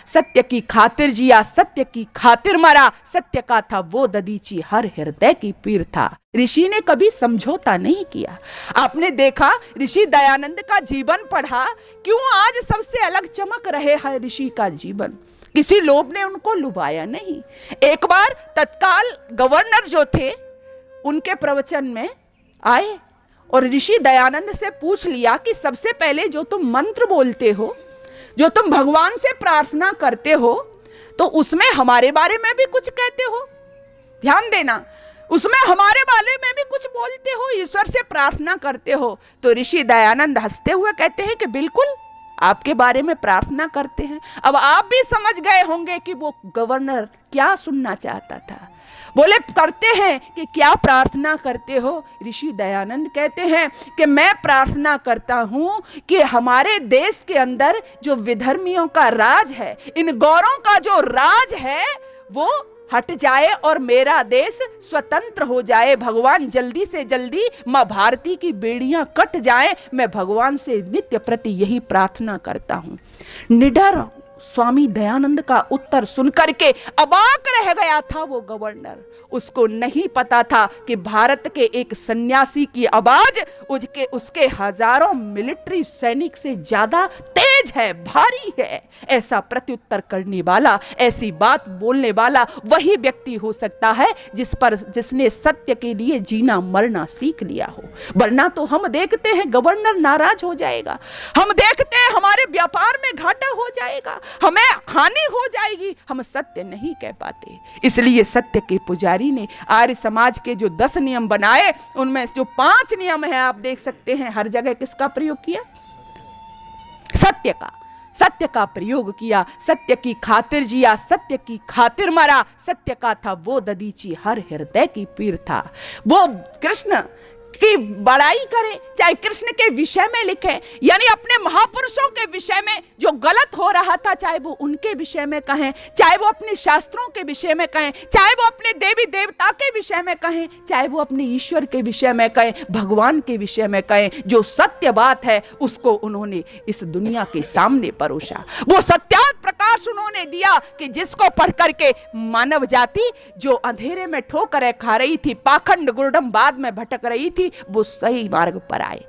सत्य की खातिर जिया, सत्य की खातिर मरा, सत्य का था वो ददीची, हर हृदय की पीर था। ऋषि ने कभी समझौता नहीं किया। आपने देखा, ऋषि दयानंद का जीवन पढ़ा, क्यों आज सबसे अलग चमक रहे है ऋषि का जीवन। किसी लोभ ने उनको लुभाया नहीं। एक बार तत्काल गवर्नर जो थे उनके प्रवचन में आए और ऋषि दयानंद से पूछ लिया कि सबसे पहले जो तुम मंत्र बोलते हो, जो तुम भगवान से प्रार्थना करते हो, तो उसमें हमारे बारे में भी कुछ कहते हो। ध्यान देना, उसमें हमारे बारे में भी कुछ बोलते हो, ईश्वर से प्रार्थना करते हो। तो ऋषि दयानंद हंसते हुए कहते हैं कि बिल्कुल आपके बारे में प्रार्थना करते हैं। अब आप भी समझ गए होंगे कि वो गवर्नर क्या सुनना चाहता था। बोले करते हैं कि क्या प्रार्थना करते हो। ऋषि दयानंद कहते हैं कि मैं प्रार्थना करता हूं कि हमारे देश के अंदर जो विधर्मियों का राज है, इन गौरों का जो राज है वो हट जाए और मेरा देश स्वतंत्र हो जाए। भगवान जल्दी से जल्दी मां भारती की बेड़ियां कट जाएं। मैं भगवान से नित्य प्रति यही प्रार्थना करता हूं। निडर स्वामी दयानंद का उत्तर सुनकर के अबाक रह गया था वो गवर्नर। उसको नहीं पता था कि भारत के एक सन्यासी की आवाज उसके हजारों मिलिट्री सैनिक से ज्यादा तेज है, भारी है। ऐसा प्रत्युत्तर करने वाला, ऐसी बात बोलने वाला वही व्यक्ति हो सकता है जिसने सत्य के लिए जीना मरना सीख लिया हो। वरना तो हम देखते हैं गवर्नर नाराज हो जाएगा, हम देखते हैं हमारे व्यापार में घाटा हो जाएगा, हमें हानि हो जाएगी, हम सत्य नहीं कह पाते। इसलिए सत्य के पुजारी ने आर्य समाज के जो 10 नियम बनाए, उनमें जो 5 नियम है आप देख सकते हैं हर जगह किसका प्रयोग किया? सत्य का प्रयोग किया। सत्य की खातिर जिया, सत्य की खातिर मरा, सत्य का था वो ददीची, हर हृदय की पीर था। वो कृष्ण की बड़ाई करें, चाहे कृष्ण के विषय में लिखे, यानी अपने महापुरुषों के विषय में जो गलत हो रहा था, चाहे वो उनके विषय में कहें, चाहे वो अपने शास्त्रों के विषय में कहें, चाहे वो अपने देवी देवता के विषय में कहें, चाहे वो अपने ईश्वर के विषय में कहें, भगवान के विषय में कहें, जो सत्य बात है उसको उन्होंने इस दुनिया के सामने परोसा। वो सत्यार्थ प्रकाश उन्होंने दिया कि जिसको पढ़ करके मानव जाति जो अंधेरे में ठोकरें खा रही थी, पाखंड गुरडमवाद में भटक रही थी, वो सही मार्ग पर आए।